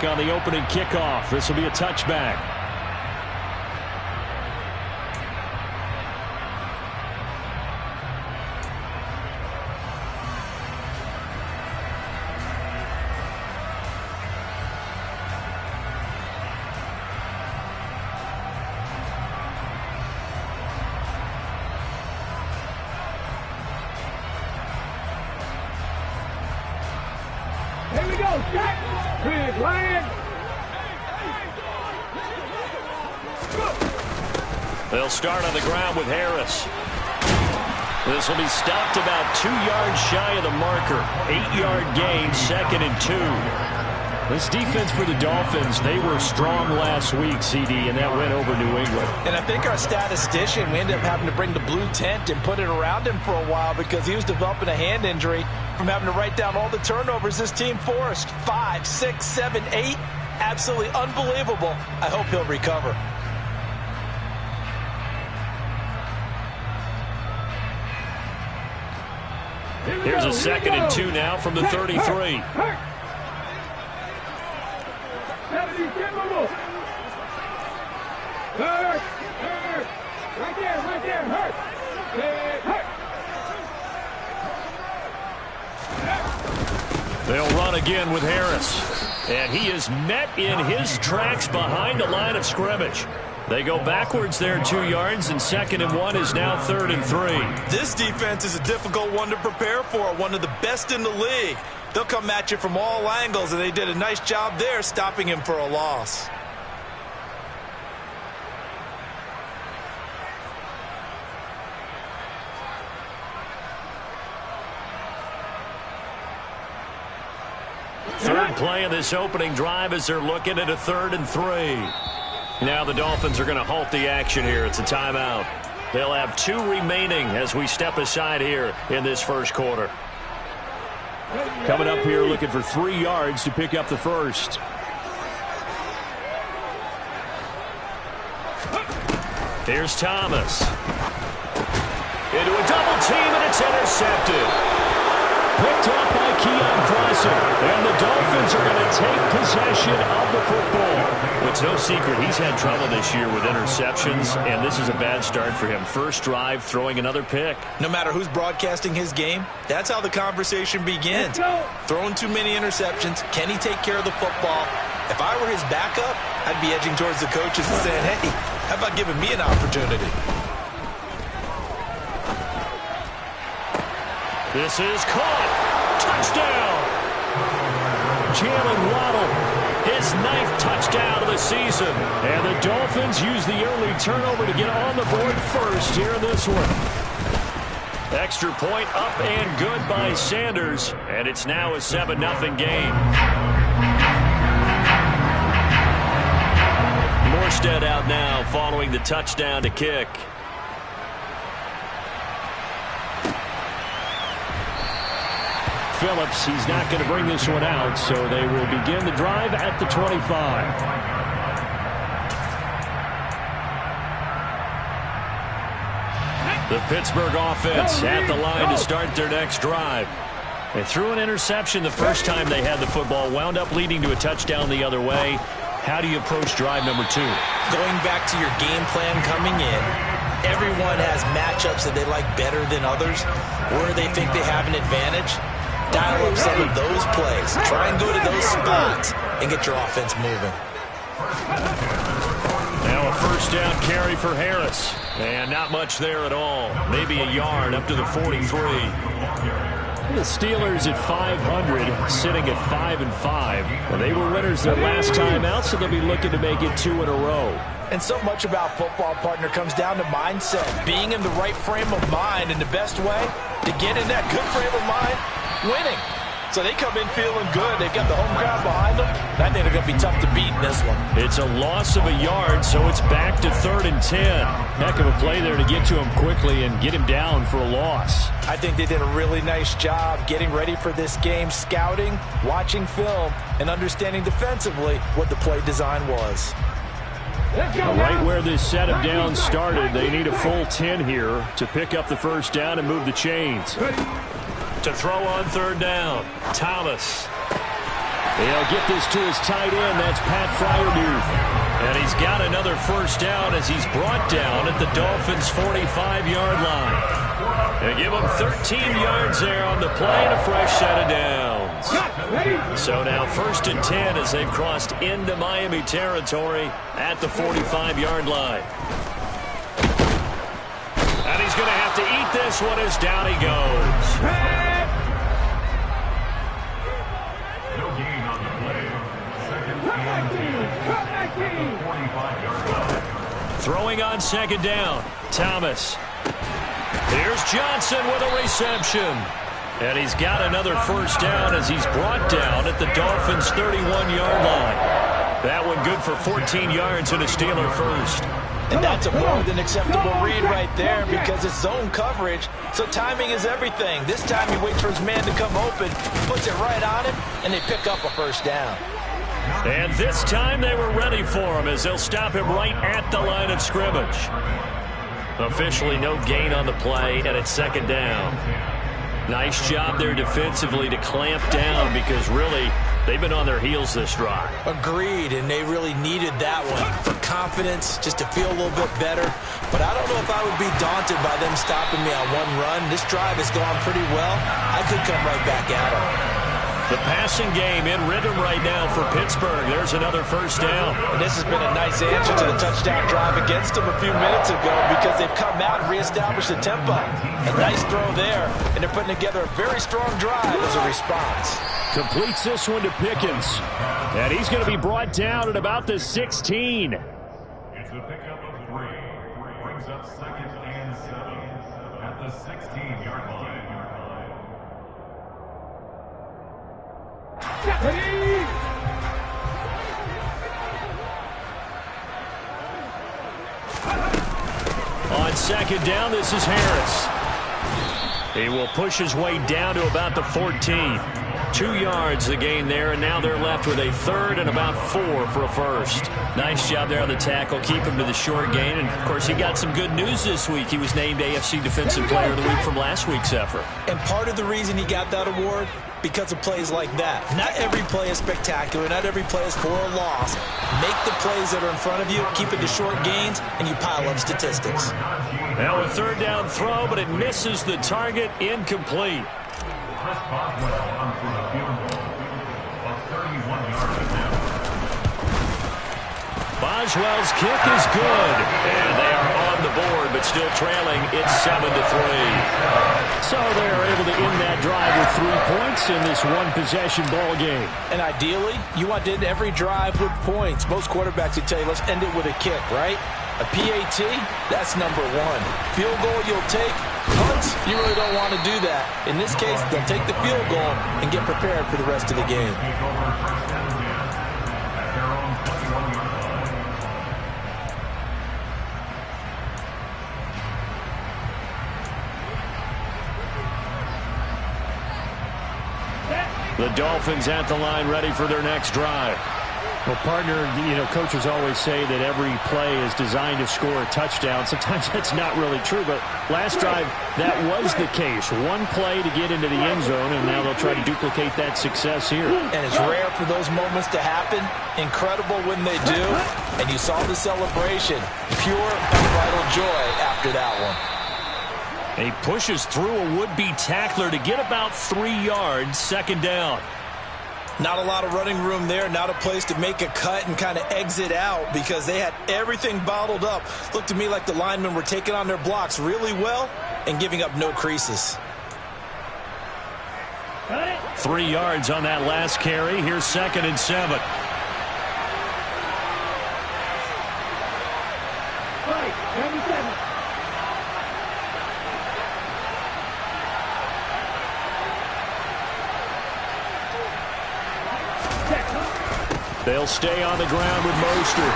back on the opening kickoff. This will be a touchback. Here we go, Jack. Big land. They'll start on the ground with Harris. This will be stopped about 2 yards shy of the marker. 8-yard gain, 2nd and 2. This defense for the Dolphins, they were strong last week, CD, and that went over New England. And I think our statistician, we ended up having to bring the blue tent and put it around him for a while because he was developing a hand injury from having to write down all the turnovers this team forced. 5, 6, 7, 8. Absolutely unbelievable. I hope he'll recover. Here's a 2nd and 2 now from the 33. Right there, hurt. They'll run again with Harris. And he is met in his tracks behind the line of scrimmage. They go backwards there 2 yards, and 2nd and 1 is now 3rd and 3. This defense is a difficult one to prepare for, one of the best in the league. They'll come at you from all angles, and they did a nice job there stopping him for a loss. Third play of this opening drive as they're looking at a 3rd and 3. Now the Dolphins are going to halt the action here. It's a timeout. They'll have 2 remaining as we step aside here in this first quarter. Coming up here looking for 3 yards to pick up the first. Here's Thomas. Into a double team, and it's intercepted. Picked off by Keon Crossen. And the Dolphins are going to take possession of the football. It's no secret he's had trouble this year with interceptions, and this is a bad start for him. First drive, throwing another pick. No matter who's broadcasting his game, that's how the conversation begins. Throwing too many interceptions. Can he take care of the football? If I were his backup, I'd be edging towards the coaches and saying, hey, how about giving me an opportunity? This is caught. Touchdown. Jalen Waddle, his 9th touchdown of the season. And the Dolphins use the early turnover to get on the board first here in this one. Extra point up and good by Sanders. And it's now a 7-0 game. Morstead out now following the touchdown to kick. Phillips, he's not going to bring this one out, so they will begin the drive at the 25. The Pittsburgh offense at the line to start their next drive. They threw an interception the first time they had the football, wound up leading to a touchdown the other way. How do you approach drive number 2? Going back to your game plan coming in, everyone has matchups that they like better than others, where they think they have an advantage. Dial up some of those plays. Try and go to those spots and get your offense moving. Now a first down carry for Harris. And not much there at all. Maybe a yard up to the 43. The Steelers at 500, sitting at 5-5. They were winners their last time out, so they'll be looking to make it 2 in a row. And so much about football, partner, comes down to mindset. Being in the right frame of mind, and the best way to get in that good frame of mind, winning. So they come in feeling good. They've got the home crowd behind them. And I think they're going to be tough to beat in this one. It's a loss of a yard, so it's back to 3rd and 10. Heck of a play there to get to him quickly and get him down for a loss. I think they did a really nice job getting ready for this game, scouting, watching film, and understanding defensively what the play design was. Right where this setup down started, they need a full 10 here to pick up the first down and move the chains. To throw on 3rd down, Thomas. He'll get this to his tight end. That's Pat Fryermuth. And he's got another first down as he's brought down at the Dolphins' 45-yard line. They give him 13 yards there on the play and a fresh set of downs. So now 1st and 10 as they've crossed into Miami territory at the 45-yard line. And he's going to have to eat this one as down he goes. No gain on the play. 2nd and 10. 45-yard line. Throwing on 2nd down. Thomas. Here's Johnson with a reception. And he's got another first down as he's brought down at the Dolphins' 31-yard line. That one good for 14 yards and a Steeler first. And that's a more than acceptable read right there because it's zone coverage, so timing is everything. This time he waits for his man to come open, puts it right on him, and they pick up a first down. And this time they were ready for him as they'll stop him right at the line of scrimmage. Officially no gain on the play, and it's 2nd down. Nice job there defensively to clamp down because really they've been on their heels this drive. Agreed, and they really needed that one for confidence, just to feel a little bit better. But I don't know if I would be daunted by them stopping me on one run. This drive has gone pretty well. I could come right back at them. The passing game in rhythm right now for Pittsburgh. There's another first down. And this has been a nice answer to the touchdown drive against them a few minutes ago because they've come out and reestablished the tempo. A nice throw there, and they're putting together a very strong drive as a response. Completes this one to Pickens. And he's going to be brought down at about the 16. It's a pickup of 3. Brings up 2nd and 7 at the 16-yard line. On 2nd down, this is Harris. He will push his way down to about the 14. 2 yards the gain there, and now they're left with a 3rd and about 4 for a first. Nice job there on the tackle. Keep him to the short gain. And, of course, he got some good news this week. He was named AFC Defensive Player of the Week from last week's effort. And part of the reason he got that award, because of plays like that. Not every play is spectacular. Not every play is for a loss. Make the plays that are in front of you, keep it to short gains, and you pile up statistics. Now a 3rd down throw, but it misses the target. Incomplete. Chris Boswell on for the field goal of 31 yards attempt. Boswell's kick is good, and they are on the board, but still trailing. It's 7-3. So they are able to end that drive with 3 points in this one-possession ball game. And ideally, you want to end every drive with points. Most quarterbacks would tell you, let's end it with a kick, right? A PAT, that's number 1. Field goal you'll take. Punts, you really don't want to do that. In this case, they'll take the field goal and get prepared for the rest of the game. The Dolphins at the line ready for their next drive. Well, partner, coaches always say that every play is designed to score a touchdown. Sometimes that's not really true, but last drive, that was the case. One play to get into the end zone, and now they'll try to duplicate that success here. And it's rare for those moments to happen. Incredible when they do. And you saw the celebration. Pure, unbridled joy after that one. He pushes through a would-be tackler to get about 3 yards, 2nd down. Not a lot of running room there, not a place to make a cut and kind of exit out because they had everything bottled up. Looked to me like the linemen were taking on their blocks really well and giving up no creases. 3 yards on that last carry. Here's 2nd and 7. They'll stay on the ground with Mostert.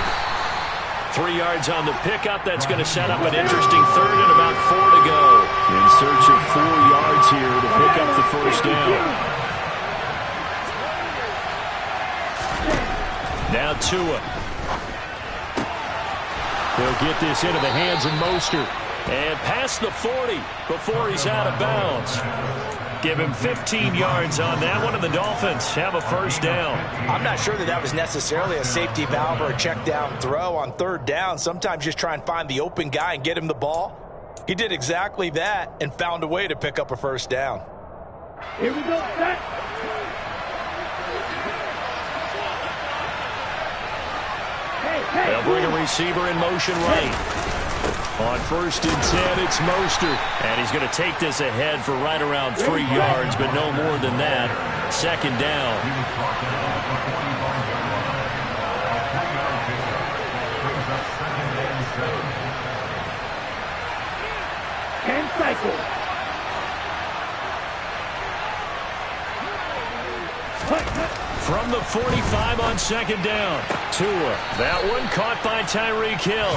3 yards on the pickup. That's going to set up an interesting 3rd and about 4 to go. In search of 4 yards here to pick up the first down. Now Tua. They'll get this into the hands of Mostert. And past the 40 before he's out of bounds. Give him 15 yards on that one, and the Dolphins have a first down. I'm not sure that was necessarily a safety valve or a check down throw on third down. Sometimes just try and find the open guy and get him the ball. He did exactly that and found a way to pick up a first down. Here we go, set. They'll bring a receiver in motion right. On 1st and 10, it's Mostert. And he's going to take this ahead for right around 3 yards, but no more than that. 2nd down. And cycle. From the 45 on 2nd down. Tua. That one caught by Tyreek Hill.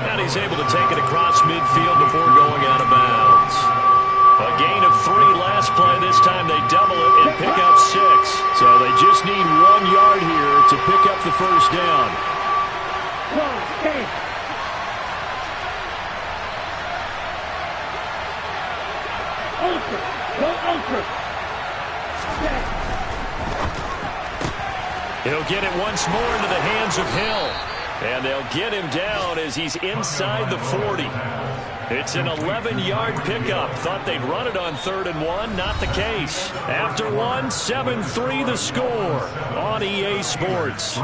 And he's able to take it across midfield before going out of bounds. A gain of 3 last play. This time they double it and pick up 6. So they just need 1 yard here to pick up the first down. Ultra. Go ultra. He'll get it once more into the hands of Hill. And they'll get him down as he's inside the 40. It's an 11-yard pickup. Thought they'd run it on 3rd and 1. Not the case. After 1, 7-3 the score on EA Sports.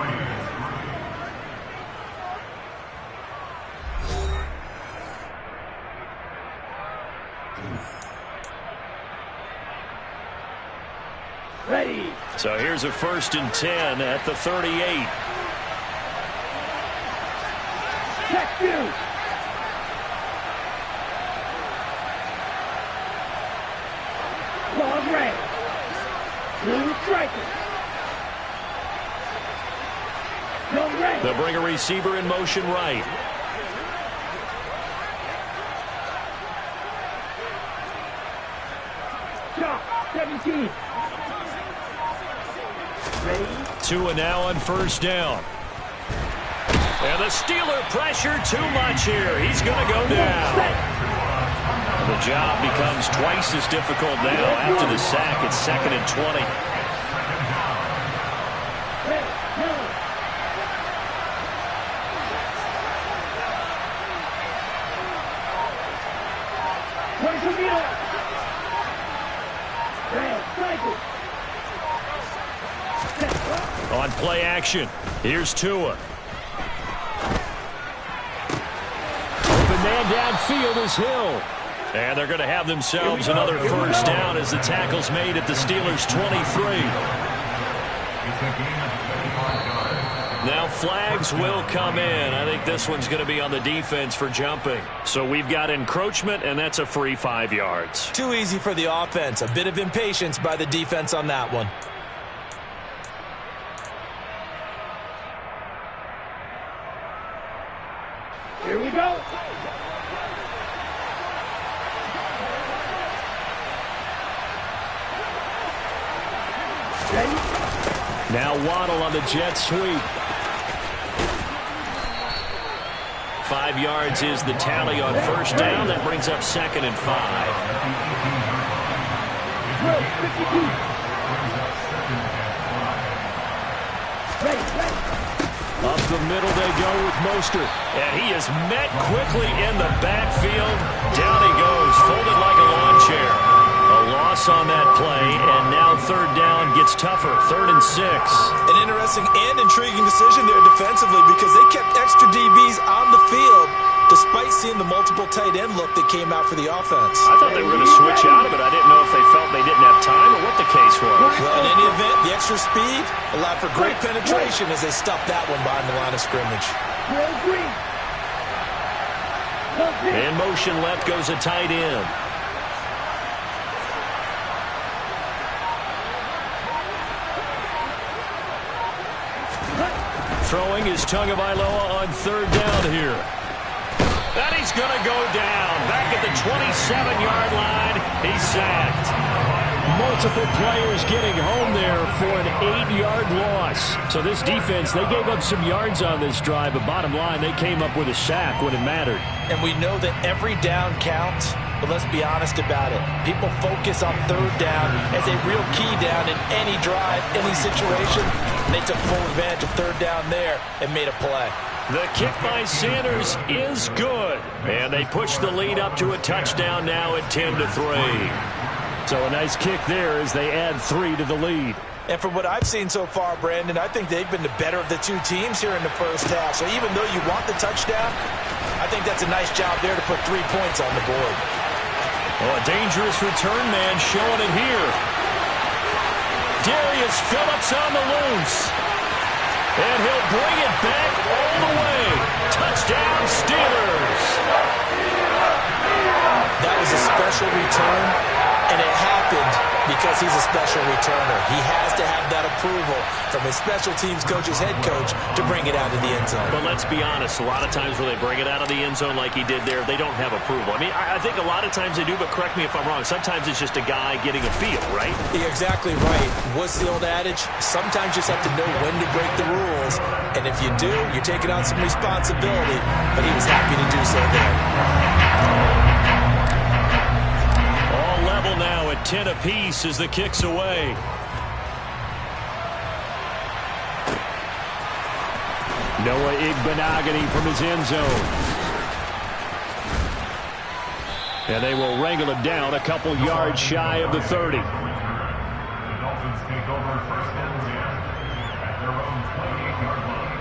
Ready. So here's a 1st and 10 at the 38. Check you. Long red. Blue striker. Long red. They'll bring a receiver in motion right. Shot. 17. Tua now on 1st down. And the Steeler pressure too much here. He's going to go down. The job becomes twice as difficult now after the sack. It's 2nd and 20. On play action, here's Tua. Open man downfield is Hill. And they're going to have themselves another first down as the tackle's made at the Steelers' 23. Now flags will come in. I think this one's going to be on the defense for jumping. So we've got encroachment, and that's a free 5 yards. Too easy for the offense. A bit of impatience by the defense on that one. Here we go. Ready? Now Waddle on the jet sweep. 5 yards is the tally on 1st down. That brings up 2nd and 5. Up the middle they go with Mostert. And he is met quickly in the backfield. Down he goes, folded like a lawn chair. A loss on that play, and now 3rd down gets tougher. 3rd and 6. An interesting and intriguing decision there defensively because they kept extra DBs on the field despite seeing the multiple tight end look that came out for the offense. I thought they were going to switch out of it. I didn't know if they felt they didn't have time or what the case was. Well, in any event, the extra speed allowed for great penetration as they stuffed that one behind the line of scrimmage. In motion left goes a tight end. Throwing is Tagovailoa on 3rd down here. And he's going to go down. Back at the 27-yard line. He's sacked. Multiple players getting home there for an 8-yard loss. So this defense, they gave up some yards on this drive, but bottom line, they came up with a sack when it mattered. And we know that every down counts, but let's be honest about it. People focus on third down as a real key down in any drive, any situation. And they took full advantage of third down there and made a play. The kick by Sanders is good. And they push the lead up to a touchdown now at 10-3. So a nice kick there as they add 3 to the lead. And from what I've seen so far, Brandon, I think they've been the better of the two teams here in the first half. So even though you want the touchdown, I think that's a nice job there to put 3 points on the board. Oh, a dangerous return man showing it here. Darius Phillips on the loose. And he'll bring it back all the way. Touchdown, Steelers. That was a special return, and it happened because he's a special returner. He has to have that approval from his special teams coach's head coach to bring it out of the end zone. But let's be honest, a lot of times when they bring it out of the end zone like he did there, they don't have approval. I mean, I think a lot of times they do, but correct me if I'm wrong. Sometimes it's just a guy getting a feel, right? You're exactly right. What's the old adage? Sometimes you just have to know when to break the rules. And if you do, you're taking on some responsibility. But he was happy to do so there. All level now at 10 apiece as the kick's away. Noah Igbenogany from his end zone. And they will wrangle him down a couple yards shy of the 30. The Dolphins take over first and 10 at their own 28-yard line.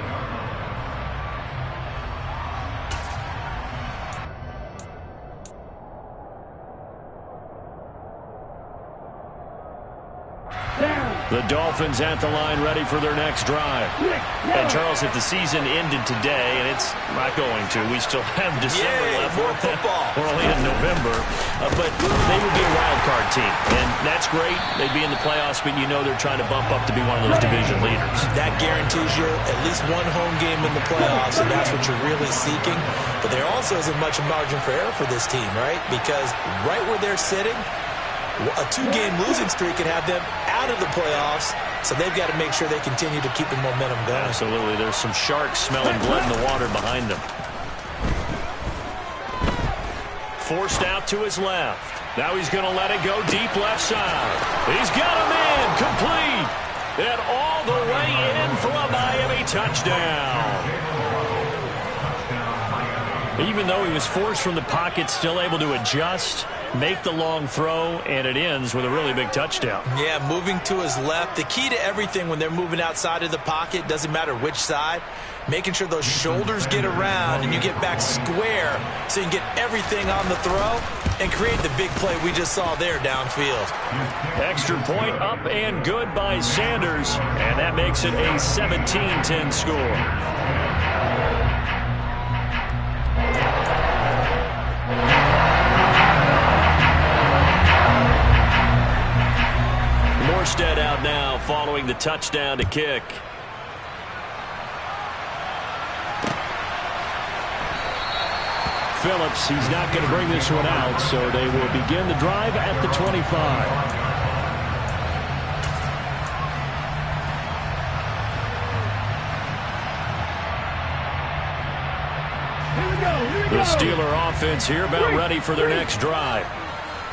The Dolphins at the line ready for their next drive. And Charles, if the season ended today, and it's not going to, we still have December left. More football. We're only in November. But they would be a wild card team. And that's great. They'd be in the playoffs, but you know they're trying to bump up to be one of those division leaders. That guarantees you at least one home game in the playoffs, and that's what you're really seeking. But there also isn't much margin for error for this team, right? Because right where they're sitting, a 2-game losing streak could have them out of the playoffs, so they've got to make sure they continue to keep the momentum going. Absolutely. There's some sharks smelling blood in the water behind them. Forced out to his left. Now he's going to let it go deep left side. He's got him in, complete, and all the way in for a Miami touchdown. Even though he was forced from the pocket, still able to adjust, make the long throw, and it ends with a really big touchdown. Yeah, moving to his left. The key to everything when they're moving outside of the pocket, doesn't matter which side, making sure those shoulders get around and you get back square so you can get everything on the throw and create the big play we just saw there downfield. Extra point up and good by Sanders, and that makes it a 17-10 score. Morstead out now following the touchdown to kick. Phillips, he's not going to bring this one out, so they will begin the drive at the 25. The Steeler offense here about ready for their next drive.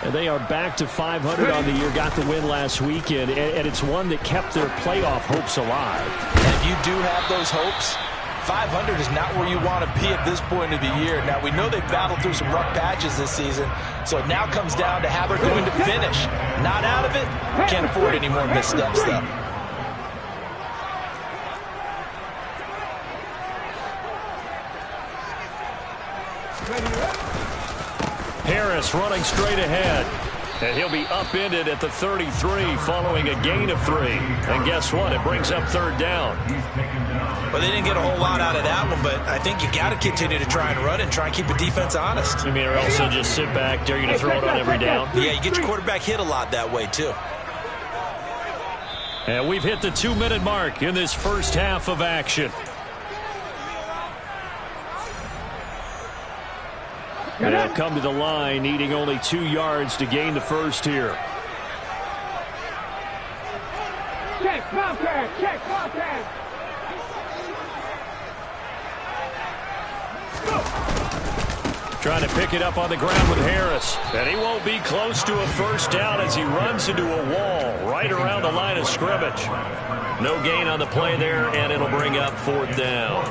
And they are back to 500 on the year, got the win last weekend, and it's one that kept their playoff hopes alive. And if you do have those hopes, 500 is not where you want to be at this point of the year. Now, we know they've battled through some rough patches this season, so it now comes down to how they're going to finish. Not out of it, can't afford any more missteps, though. Harris running straight ahead. And he'll be upended at the 33 following a gain of 3. And guess what? It brings up third down. Well, they didn't get a whole lot out of that one, but I think you got to continue to try and run and try and keep the defense honest. I mean, or else they'll just sit back, dare you to throw it on every down. Yeah, you get your quarterback hit a lot that way, too. And we've hit the 2-minute mark in this first half of action. And they'll come to the line, needing only 2 yards to gain the first here. Check contact, check contact. Trying to pick it up on the ground with Harris. And he won't be close to a first down as he runs into a wall right around the line of scrimmage. No gain on the play there, and it'll bring up 4th down.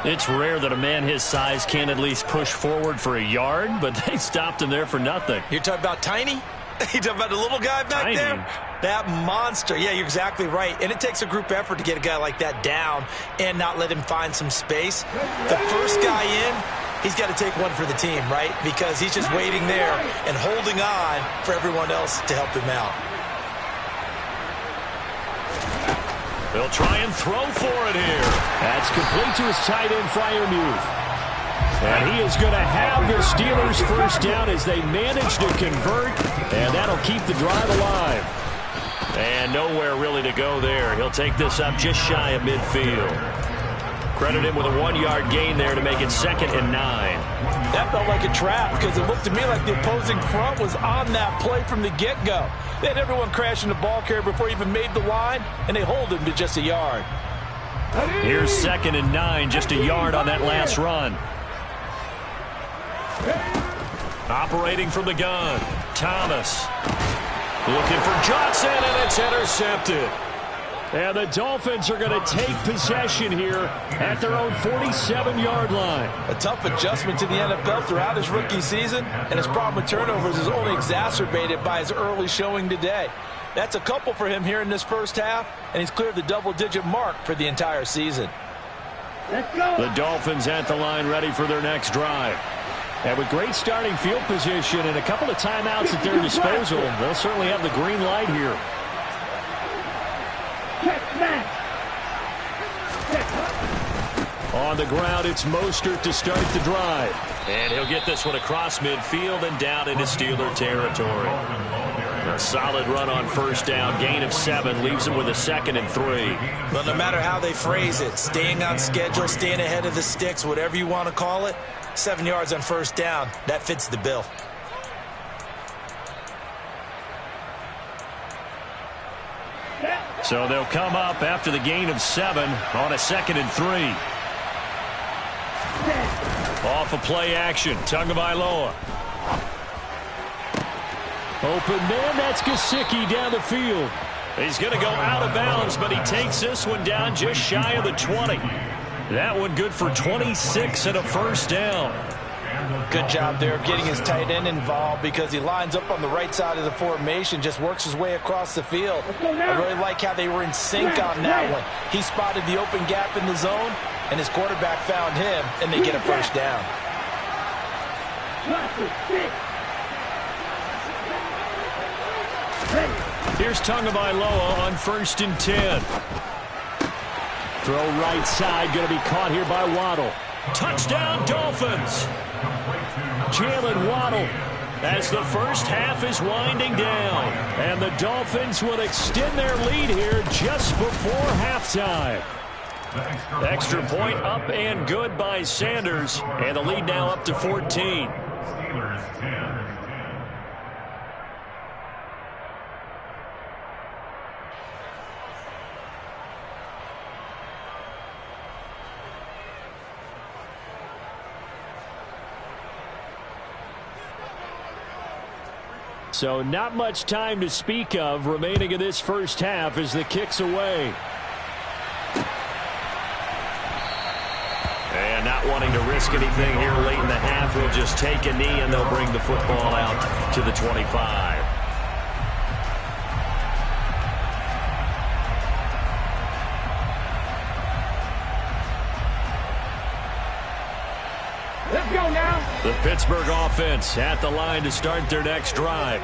It's rare that a man his size can't at least push forward for a yard, but they stopped him there for nothing. You're talking about Tiny? You talking about the little guy back there? That monster. Yeah, you're exactly right. And it takes a group effort to get a guy like that down and not let him find some space. The first guy in, he's got to take one for the team, right? Because he's just waiting there and holding on for everyone else to help him out. They'll try and throw for it here. That's complete to his tight end, Freiermuth. And he is going to have the Steelers first down as they manage to convert, and that'll keep the drive alive. And nowhere really to go there. He'll take this up just shy of midfield. Credit him with a 1-yard gain there to make it 2nd and 9. That felt like a trap because it looked to me like the opposing front was on that play from the get-go. They had everyone crashing the ball carrier before he even made the line, and they hold him to just a yard. Here's 2nd and 9, just a yard on that last run. Operating from the gun, Thomas. Looking for Johnson, and it's intercepted. And the Dolphins are going to take possession here at their own 47-yard line. A tough adjustment to the NFL throughout his rookie season, and his problem with turnovers is only exacerbated by his early showing today. That's a couple for him here in this first half, and he's cleared the double-digit mark for the entire season. Let's go. The Dolphins at the line ready for their next drive. And with great starting field position and a couple of timeouts at their disposal, they'll certainly have the green light here. On the ground, it's Mostert to start the drive. And he'll get this one across midfield and down into Steeler territory. A solid run on first down. Gain of 7 leaves him with a 2nd and 3. Well, no matter how they phrase it, staying on schedule, staying ahead of the sticks, whatever you want to call it, 7 yards on first down, that fits the bill. So they'll come up after the gain of 7 on a 2nd and 3. Off of play action, Tagovailoa. Open man, that's Gesicki down the field. He's going to go out of bounds, but he takes this one down just shy of the 20. That one good for 26 and a first down. Good job there of getting his tight end involved because he lines up on the right side of the formation, just works his way across the field. I really like how they were in sync on that one. He spotted the open gap in the zone, and his quarterback found him, and they get a first down. Here's Tagovailoa on 1st and 10. Throw right side, going to be caught here by Waddle. Touchdown, Dolphins. Jalen Waddle as the first half is winding down. And the Dolphins will extend their lead here just before halftime. Extra point up and good by Sanders. And the lead now up to 14. Steelers 10. So not much time to speak of remaining in this first half as the kick's away. And not wanting to risk anything here late in the half, we'll just take a knee and they'll bring the football out to the 25. Let's go now. The Pittsburgh offense at the line to start their next drive.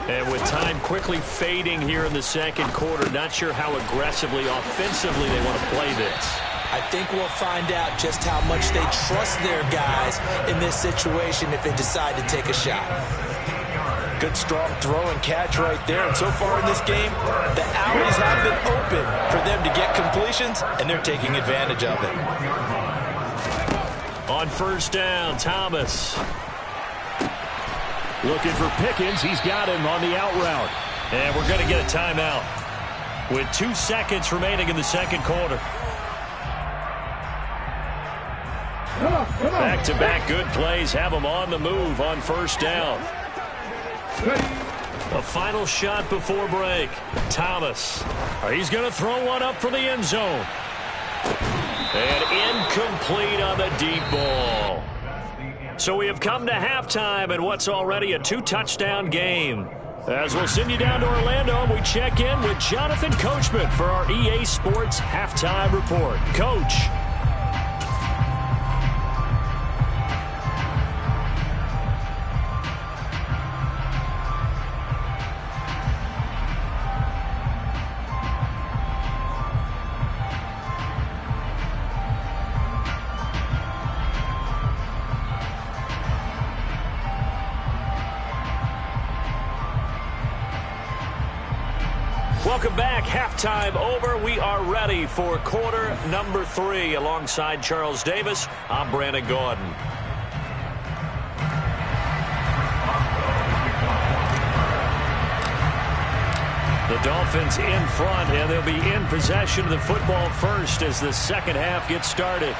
And with time quickly fading here in the second quarter, not sure how aggressively, offensively they want to play this. I think we'll find out just how much they trust their guys in this situation if they decide to take a shot. Good strong throw and catch right there. And so far in this game, the alleys have been open for them to get completions, and they're taking advantage of it. On first down, Thomas. Looking for Pickens. He's got him on the out route. And we're going to get a timeout with 2 seconds remaining in the second quarter. Back-to-back good plays have them on the move on first down. A final shot before break. Thomas. He's going to throw one up for the end zone. And incomplete on the deep ball. So we have come to halftime in what's already a 2-touchdown game. As we'll send you down to Orlando, and we check in with Jonathan Coachman for our EA Sports Halftime Report. Coach. Welcome back. Halftime over. We are ready for quarter number 3. Alongside Charles Davis, I'm Brandon Gordon. The Dolphins in front, and they'll be in possession of the football first as the second half gets started.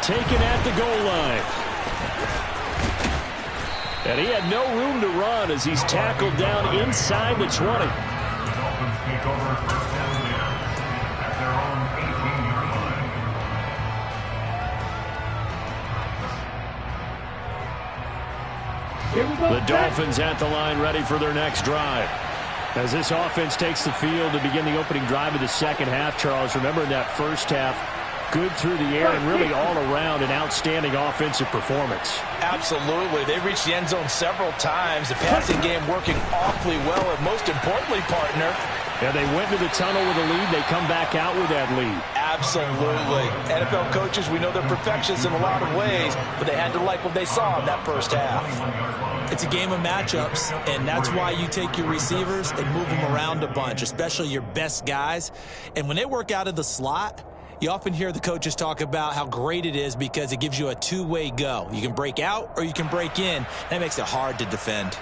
Taken at the goal line. And he had no room to run as he's tackled down inside the 20. Take over first down at their own 18-yard line. The Dolphins at the line ready for their next drive. As this offense takes the field to begin the opening drive of the second half, Charles, remember in that first half, good through the air and really all around an outstanding offensive performance. Absolutely. They reached the end zone several times. The passing game working awfully well, and most importantly, partner, yeah, they went to the tunnel with a lead. They come back out with that lead. Absolutely. NFL coaches, we know they're perfectionists in a lot of ways, but they had to like what they saw in that first half. It's a game of matchups, and that's why you take your receivers and move them around a bunch, especially your best guys. And when they work out of the slot, you often hear the coaches talk about how great it is because it gives you a two-way go. You can break out or you can break in. That makes it hard to defend.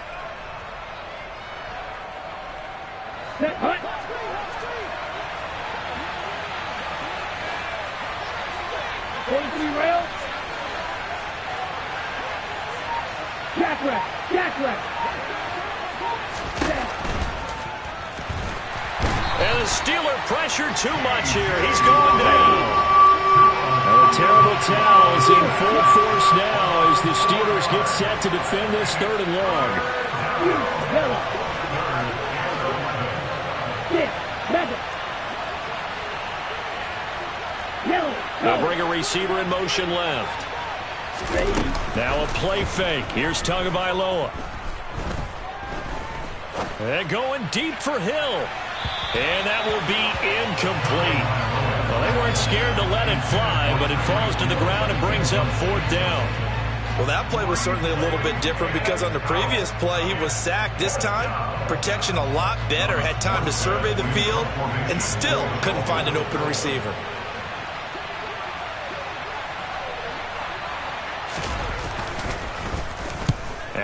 And the Steeler pressure too much here. He's going down. And a terrible towel is in full force now as the Steelers get set to defend this 3rd and long. They'll bring a receiver in motion left. Now a play fake. Here's Tagovailoa. And going deep for Hill. And that will be incomplete. Well, they weren't scared to let it fly, but it falls to the ground and brings up 4th down. Well, that play was certainly a little bit different because on the previous play, he was sacked. This time, protection a lot better. Had time to survey the field and still couldn't find an open receiver.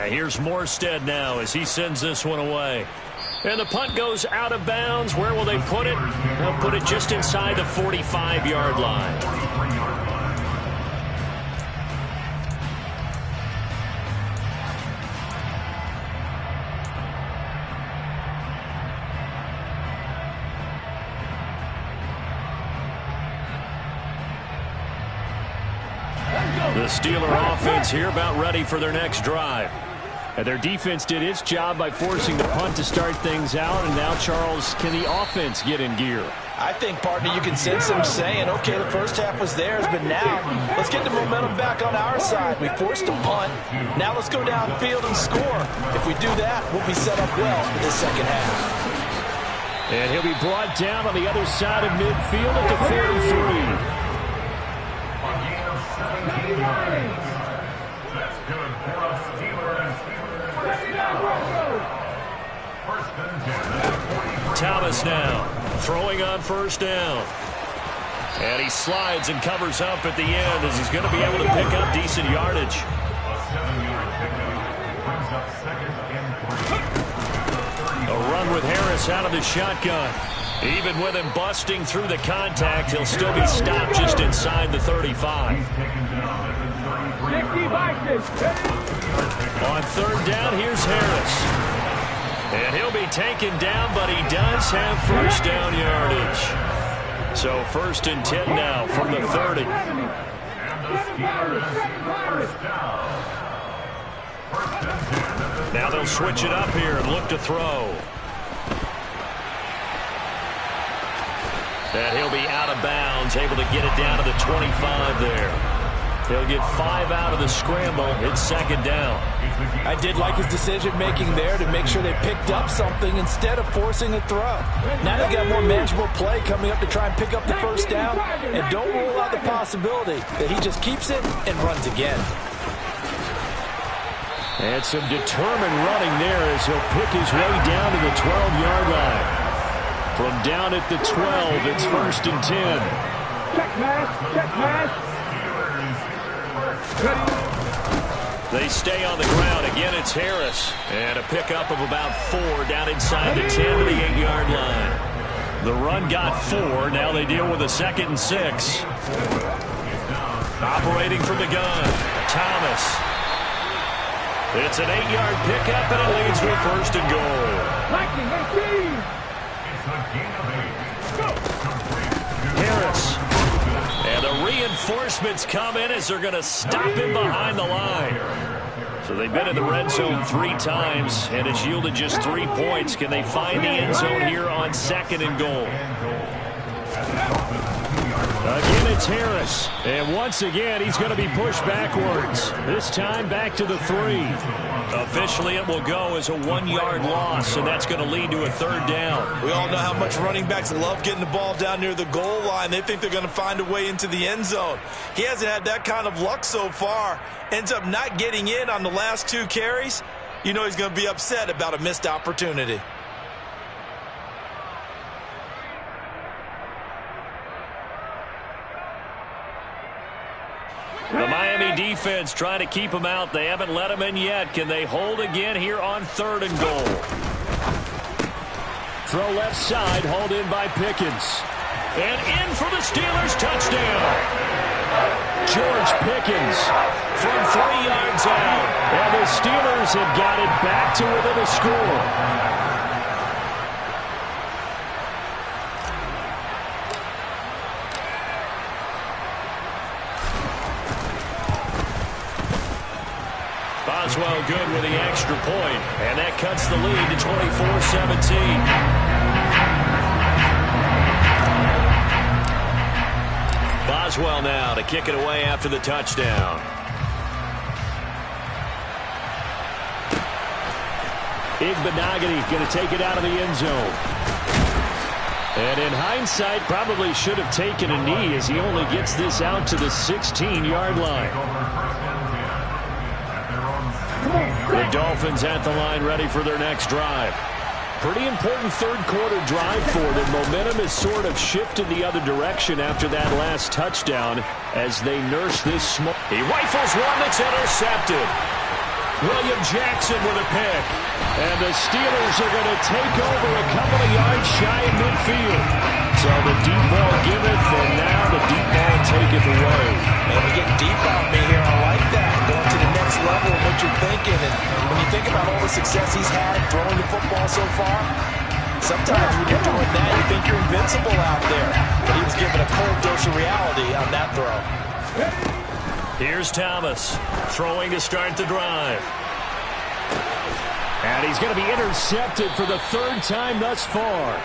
Here's Morstead now as he sends this one away. And the punt goes out of bounds. Where will they put it? They'll put it just inside the 45-yard line. The Steeler offense here about ready for their next drive. And their defense did its job by forcing the punt to start things out. And now, Charles, can the offense get in gear? I think, partner, you can sense them saying, okay, the first half was theirs, but now let's get the momentum back on our side. We forced a punt. Now let's go downfield and score. If we do that, we'll be set up well for the second half. And he'll be brought down on the other side of midfield at the 43. That's good for a Steelers. First and 10. Thomas now throwing on first down. And he slides and covers up at the end as he's going to be able to pick up decent yardage. A 7-yard pickup brings up 2nd and 3. A run with Harris out of the shotgun. Even with him busting through the contact, he'll still be stopped just inside the 35. On third down, here's Harris. And he'll be taken down, but he does have first down yardage. So 1st and 10 now from the 30. Now they'll switch it up here and look to throw. And he'll be out of bounds, able to get it down to the 25 there. He'll get 5 out of the scramble. It's 2nd down. I did like his decision-making there to make sure they picked up something instead of forcing a throw. Now they got more manageable play coming up to try and pick up the first down. And don't rule out the possibility that he just keeps it and runs again. And some determined running there as he'll pick his way down to the 12-yard line. From down at the 12, it's 1st and 10. Check pass. They stay on the ground. Again, it's Harris. And a pickup of about 4 down inside the 10 to the 8-yard line. The run got 4. Now they deal with a 2nd and 6. Operating from the gun, Thomas. It's an 8-yard pickup, and it leads with 1st and goal. Harris. And the reinforcements come in as they're going to stop him behind the line. So they've been in the red zone 3 times, and it's yielded just 3 points. Can they find the end zone here on 2nd and goal? Again, it's Harris. And once again, he's going to be pushed backwards. This time back to the 3. Officially, it will go as a 1-yard loss, and that's going to lead to a 3rd down. We all know how much running backs love getting the ball down near the goal line. They think they're going to find a way into the end zone. He hasn't had that kind of luck so far. Ends up not getting in on the last 2 carries. You know he's going to be upset about a missed opportunity. The Miami defense trying to keep him out. They haven't let him in yet. Can they hold again here on 3rd and goal? Throw left side, hauled in by Pickens. And in for the Steelers, touchdown. George Pickens from 3 yards out. And the Steelers have got it back to within a score. Boswell good with the extra point, and that cuts the lead to 24-17. Boswell now to kick it away after the touchdown. Igbenogany going to take it out of the end zone. And in hindsight, probably should have taken a knee as he only gets this out to the 16-yard line. The Dolphins at the line ready for their next drive. Pretty important 3rd quarter drive for them. Momentum has sort of shifted the other direction after that last touchdown as they nurse this small. He rifles one that's intercepted. William Jackson with a pick. And the Steelers are going to take over a couple of yards shy of midfield. So the deep ball giveth, and now the deep ball taketh away. Man, we're getting deep on me here. I like that. Going to the next level of what you're thinking. And when you think about all the success he's had throwing the football so far, sometimes when you're doing that, you think you're invincible out there. But he was given a cold dose of reality on that throw. Here's Thomas throwing to start the drive. And he's going to be intercepted for the 3rd time thus far.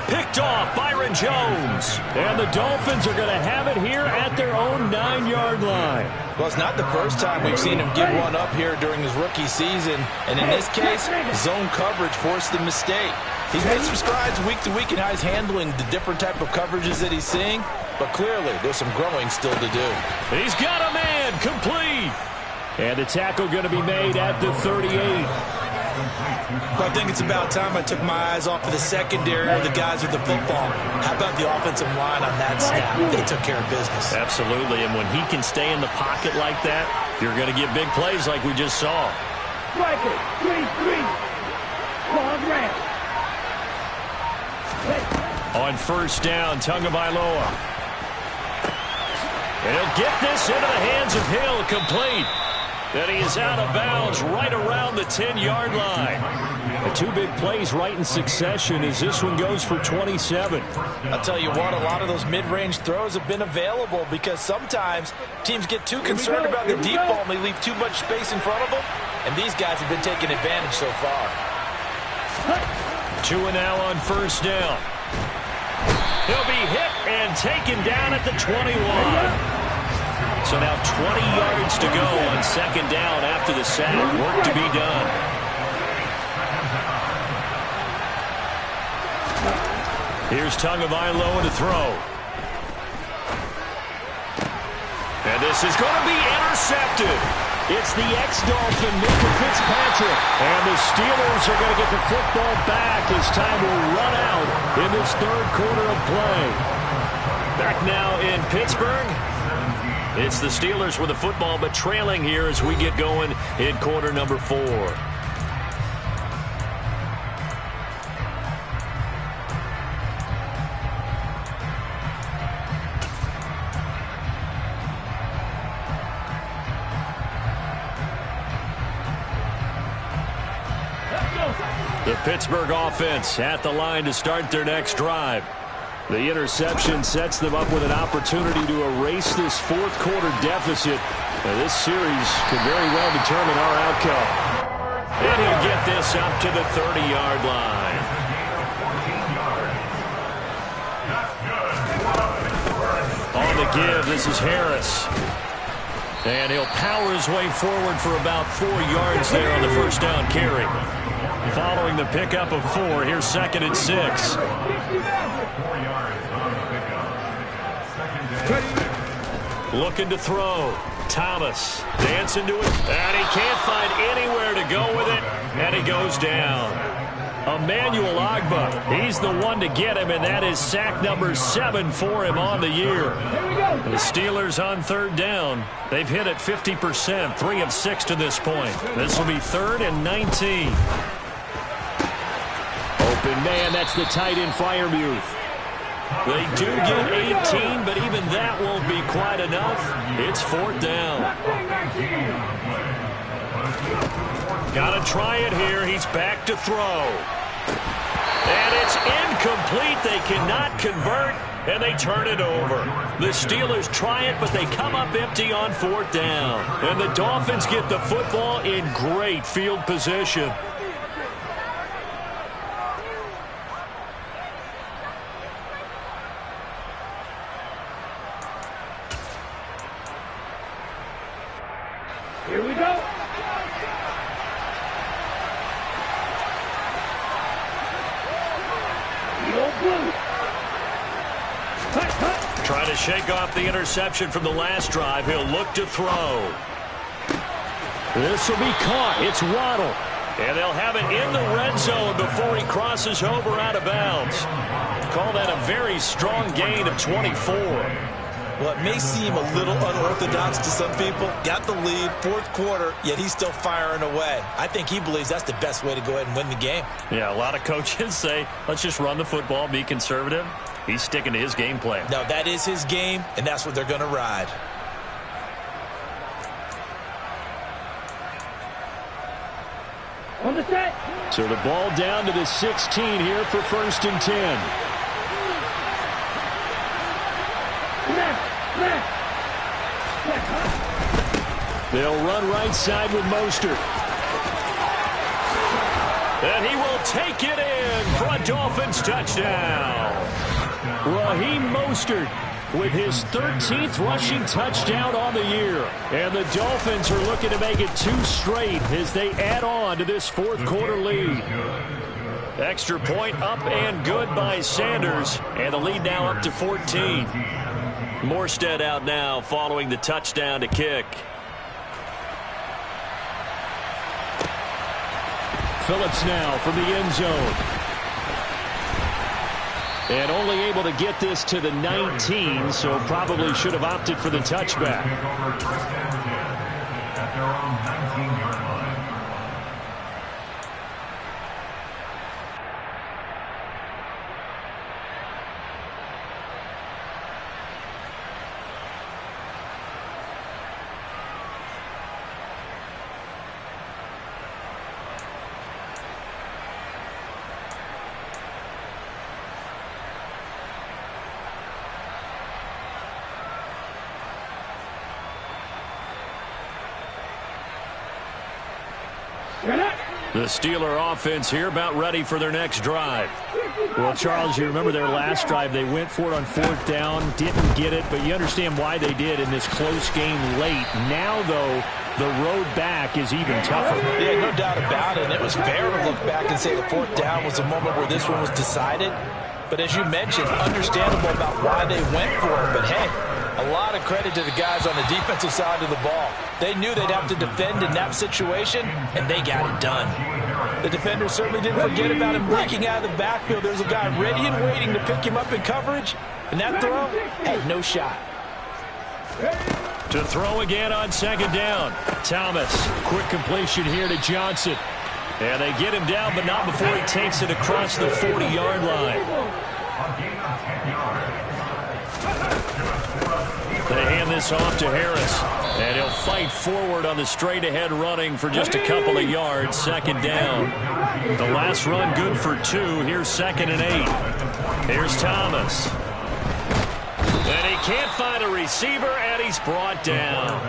Picked off Byron Jones. And the Dolphins are going to have it here at their own 9-yard line. Well, it's not the first time we've seen him give one up here during his rookie season. And in this case, zone coverage forced the mistake. He's made some strides week to week in how he's handling the different type of coverages that he's seeing. But clearly, there's some growing still to do. He's got a man complete. And the tackle going to be made at the 38. I think it's about time I took my eyes off of the secondary or the guys with the football. How about the offensive line on that snap? They took care of business. Absolutely, and when he can stay in the pocket like that, you're going to get big plays like we just saw. Striker, 3-3. Long ramp. On first down, Tagovailoa. And he'll get this into the hands of Hill, complete. And he is out of bounds right around the 10-yard line. The two big plays right in succession as this one goes for 27. I'll tell you what, a lot of those mid-range throws have been available because sometimes teams get too concerned about the deep ball and they leave too much space in front of them. And these guys have been taking advantage so far. 2 and now on first down. He'll be hit and taken down at the 21. So now 20 yards to go on second down after the sack. Work to be done. Here's Tagovailoa to throw. And this is going to be intercepted. It's the ex-Dolphin, Micah Fitzpatrick. And the Steelers are going to get the football back as time will run out in this third quarter of play. Back now in Pittsburgh. It's the Steelers with the football, but trailing here as we get going in quarter number 4. The Pittsburgh offense at the line to start their next drive. The interception sets them up with an opportunity to erase this fourth quarter deficit. Now, this series could very well determine our outcome. And he'll get this up to the 30-yard line. On the give, this is Harris. And he'll power his way forward for about 4 yards there on the first down carry. Following the pickup of 4, here's second and 6. Looking to throw. Thomas dancing to it, and he can't find anywhere to go with it, and he goes down. Emmanuel Ogbah, he's the one to get him, and that is sack number 7 for him on the year. The Steelers on third down. They've hit it 50%, 3 of 6 to this point. This will be 3rd and 19. Open man, that's the tight end Freiermuth. They do get 18, but even that won't be quite enough. It's 4th down. Got to try it here. He's back to throw. And it's incomplete. They cannot convert, and they turn it over. The Steelers try it, but they come up empty on 4th down. And the Dolphins get the football in great field position. Here we go. Trying to shake off the interception from the last drive. He'll look to throw. This will be caught. It's Waddle. And they'll have it in the red zone before he crosses over out of bounds. Call that a very strong gain of 24. Well, it may seem a little unorthodox to some people. Got the lead, 4th quarter, yet he's still firing away. I think he believes that's the best way to go ahead and win the game. Yeah, a lot of coaches say, let's just run the football, be conservative. He's sticking to his game plan. No, that is his game, and that's what they're going to ride. On the set. So the ball down to the 16 here for 1st and 10. They'll run right side with Mostert. And he will take it in for a Dolphins touchdown. Raheem Mostert with his 13th rushing touchdown on the year. And the Dolphins are looking to make it 2 straight as they add on to this 4th quarter lead. Extra point up and good by Sanders. And the lead now up to 14. Morstead out now following the touchdown to kick. Phillips now from the end zone. And only able to get this to the 19, so probably should have opted for the touchback. At their own 19-yard line. The Steeler offense here about ready for their next drive. Well, Charles, you remember their last drive. They went for it on 4th down, didn't get it, but you understand why they did in this close game late. Now, though, the road back is even tougher. Yeah, no doubt about it. And it was fair to look back and say the 4th down was the moment where this one was decided. But as you mentioned, understandable about why they went for it. But, hey, a lot of credit to the guys on the defensive side of the ball. They knew they'd have to defend in that situation, and they got it done. The defender certainly didn't forget about him breaking out of the backfield. There's a guy ready and waiting to pick him up in coverage, and that throw had no shot. To throw again on 2nd down. Thomas, quick completion here to Johnson. And they get him down, but not before he takes it across the 40-yard line. They hand this off to Harris. And he'll fight forward on the straight-ahead running for just a couple of yards. 2nd down. The last run good for 2. Here's 2nd and 8. Here's Thomas. And he can't find a receiver, and he's brought down.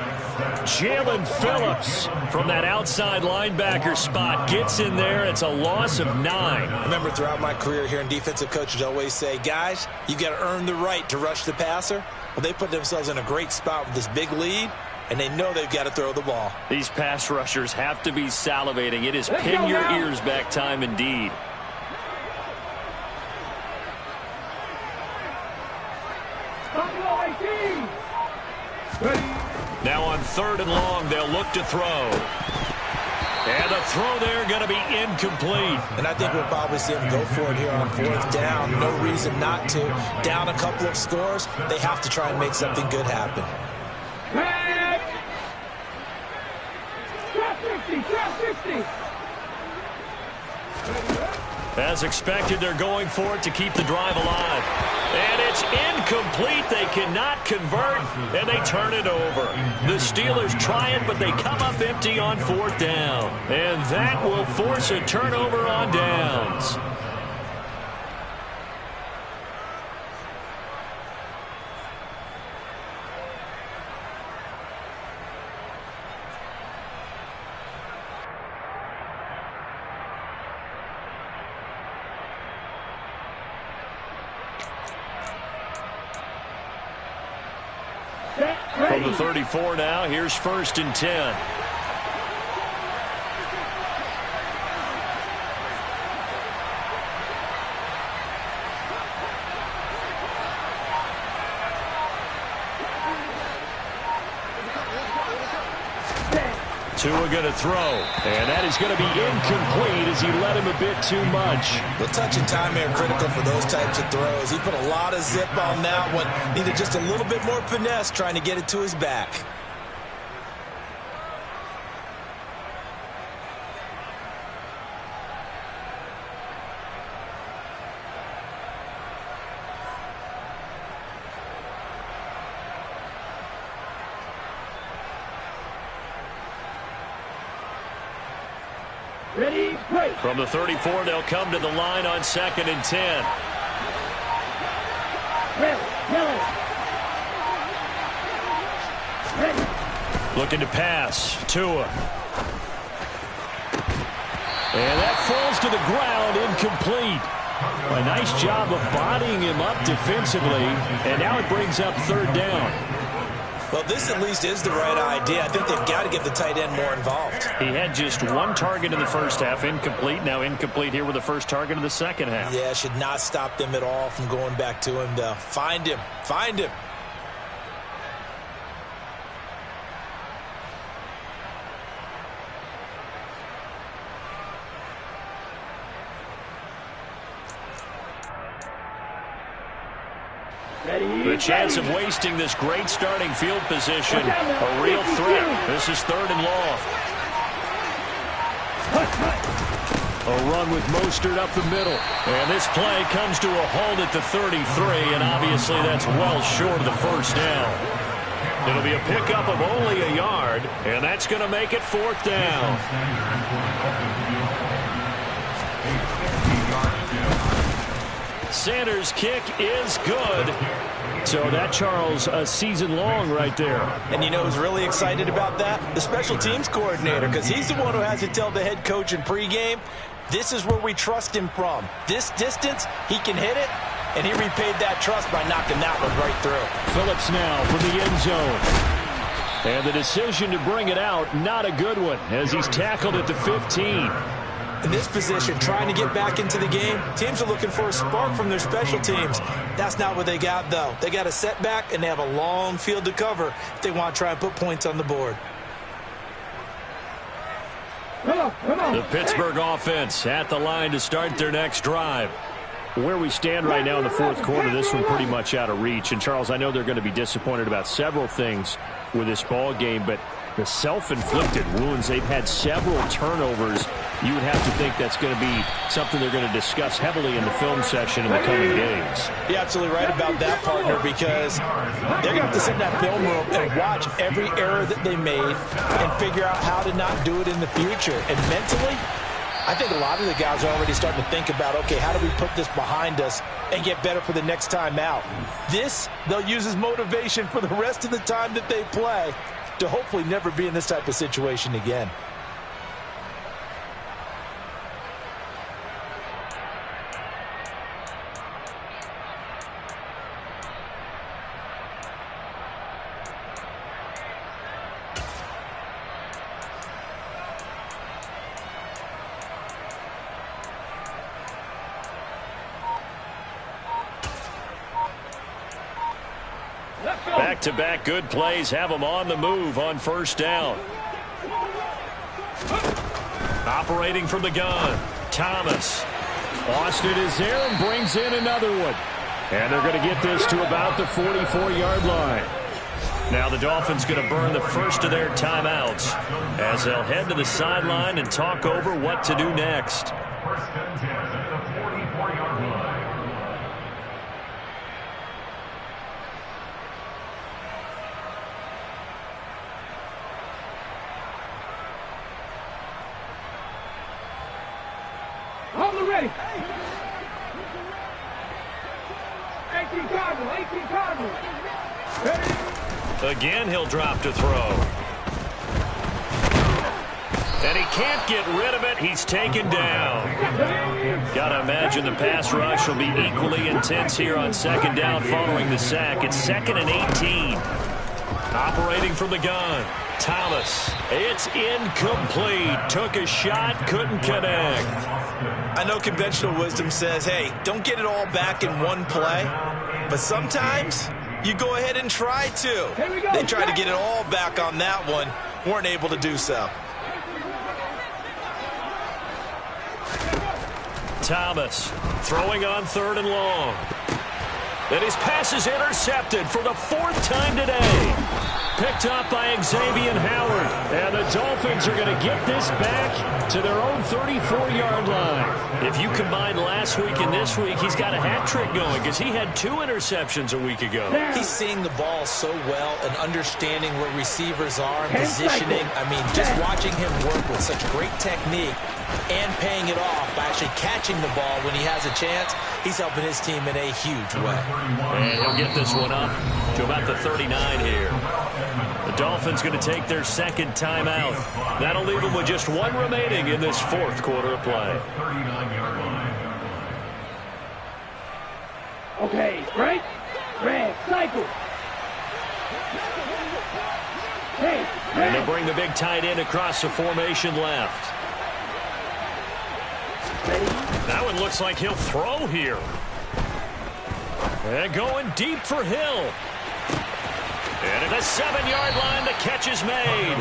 Jalen Phillips from that outside linebacker spot gets in there. It's a loss of 9. I remember throughout my career hearing defensive coaches always say, guys, you got to earn the right to rush the passer. Well, they put themselves in a great spot with this big lead, and they know they've got to throw the ball. These pass rushers have to be salivating. It is pin your ears back time indeed. Now on 3rd and long, they'll look to throw. And the throw there going to be incomplete. And I think we'll probably see them go for it here on 4th down. No reason not to. Down a couple of scores, they have to try and make something good happen. As expected, they're going for it to keep the drive alive. And it's incomplete. They cannot convert, and they turn it over. The Steelers try it, but they come up empty on 4th down. And that will force a turnover on downs. From the 34 now, here's 1st and 10. Tua going to throw, and that is going to be incomplete as he let him a bit too much. The touch and time are critical for those types of throws. He put a lot of zip on that one. Needed just a little bit more finesse trying to get it to his back. Ready, break. From the 34, they'll come to the line on 2nd and 10. Ready, ready. Looking to pass. Tua. And that falls to the ground, incomplete. A nice job of bodying him up defensively, and now it brings up 3rd down. Well, this at least is the right idea. I think they've got to get the tight end more involved. He had just 1 target in the first half, incomplete. Now incomplete here with the first target in the second half. Yeah, should not stop them at all from going back to him to find him. Find him. The chance of wasting this great starting field position, a real threat. This is 3rd and long. A run with Mostert up the middle. And this play comes to a halt at the 33, and obviously that's well short of the first down. It'll be a pickup of only a yard, and that's going to make it 4th down. Sanders' kick is good. So that, Charles, a season long right there. And you know who's really excited about that? The special teams coordinator, because he's the one who has to tell the head coach in pregame, this is where we trust him from. This distance, he can hit it, and he repaid that trust by knocking that one right through. Phillips now from the end zone. And the decision to bring it out, not a good one, as he's tackled at the 15. In this position, trying to get back into the game, teams are looking for a spark from their special teams. That's not what they got, though. They got a setback, and they have a long field to cover if they want to try and put points on the board. The Pittsburgh offense at the line to start their next drive. Where we stand right now in the fourth quarter, this one pretty much out of reach. And, Charles, I know they're going to be disappointed about several things with this ball game, but the self-inflicted wounds, they've had several turnovers. You would have to think that's going to be something they're going to discuss heavily in the film session in the coming days. You're absolutely right about that, partner, because they're going to have to sit in that film room and watch every error that they made and figure out how to not do it in the future. And mentally, I think a lot of the guys are already starting to think about, okay, how do we put this behind us and get better for the next time out? This, they'll use as motivation for the rest of the time that they play to hopefully never be in this type of situation again. Back-to-back good plays have them on the move on first down. Operating from the gun, Thomas. Austin is there and brings in another one. And they're going to get this to about the 44-yard line. Now the Dolphins going to burn the first of their timeouts as they'll head to the sideline and talk over what to do next. First and 10 at the 44-yard line. Ready. 18 Cardinal, 18 Cardinal. Ready. Again, he'll drop to throw. And he can't get rid of it. He's taken down. Got to imagine the pass rush will be equally intense here on second down following the sack. It's 2nd and 18. Operating from the gun, Thomas. It's incomplete. Took a shot, couldn't connect. I know conventional wisdom says, hey, don't get it all back in one play. But sometimes you go ahead and try to. They tried to get it all back on that one. Weren't able to do so. Thomas throwing on 3rd and long. And his pass is intercepted for the 4th time today. Picked up by Xavier Howard. And the Dolphins are going to get this back to their own 34-yard line. If you combine last week and this week, he's got a hat trick going because he had 2 interceptions a week ago. He's seeing the ball so well and understanding where receivers are and positioning. I mean, just watching him work with such great technique and paying it off by actually catching the ball when he has a chance, he's helping his team in a huge way. And he'll get this one up to about the 39 here. The Dolphins going to take their 2nd timeout. That'll leave them with just 1 remaining in this 4th quarter of play. 39-yard line. Okay, right? Red, cycle. Hey, and they'll bring the big tight end across the formation left. That one looks like he'll throw here. And going deep for Hill. And at the 7-yard line, the catch is made.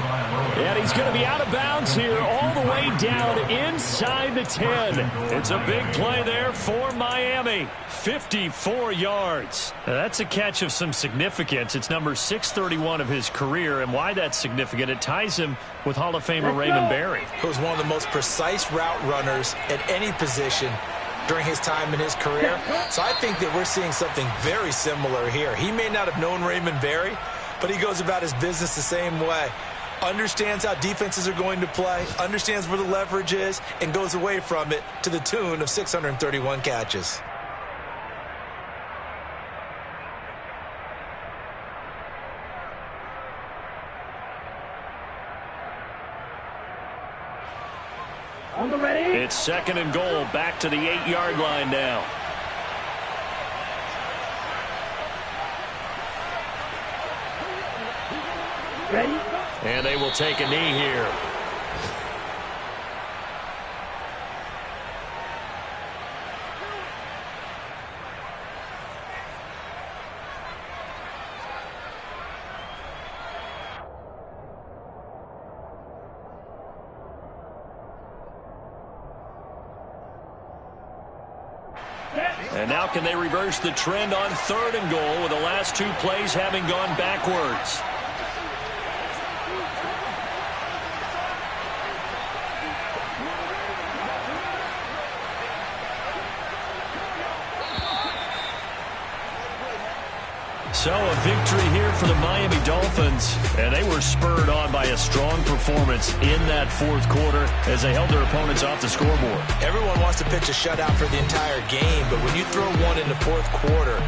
And he's going to be out of bounds here all the way down inside the 10. It's a big play there for Miami. 54 yards. Now, that's a catch of some significance. It's number 631 of his career. And why that's significant, it ties him with Hall of Famer Raymond Berry. Who was one of the most precise route runners at any position during his time in his career. So I think that we're seeing something very similar here. He may not have known Raymond Berry, but he goes about his business the same way. Understands how defenses are going to play, understands where the leverage is, and goes away from it to the tune of 631 catches. On the ready. It's 2nd and goal, back to the 8-yard line now. Ready. And they will take a knee here. And now can they reverse the trend on 3rd and goal with the last 2 plays having gone backwards? So a victory here for the Miami Dolphins, and they were spurred on by a strong performance in that 4th quarter as they held their opponents off the scoreboard. Everyone wants to pitch a shutout for the entire game, but when you throw one in the 4th quarter,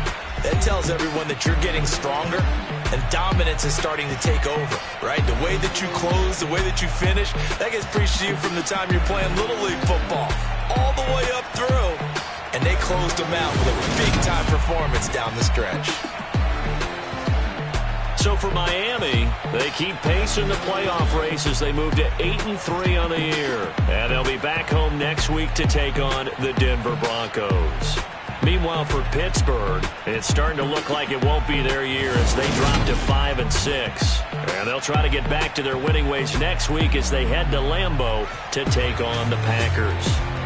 that tells everyone that you're getting stronger and dominance is starting to take over, right? The way that you close, the way that you finish, that gets preached to you from the time you're playing Little League football all the way up through, and they closed them out with a big-time performance down the stretch. So for Miami, they keep pace in the playoff race as they move to 8-3 on the year. And they'll be back home next week to take on the Denver Broncos. Meanwhile, for Pittsburgh, it's starting to look like it won't be their year as they drop to 5-6. And they'll try to get back to their winning ways next week as they head to Lambeau to take on the Packers.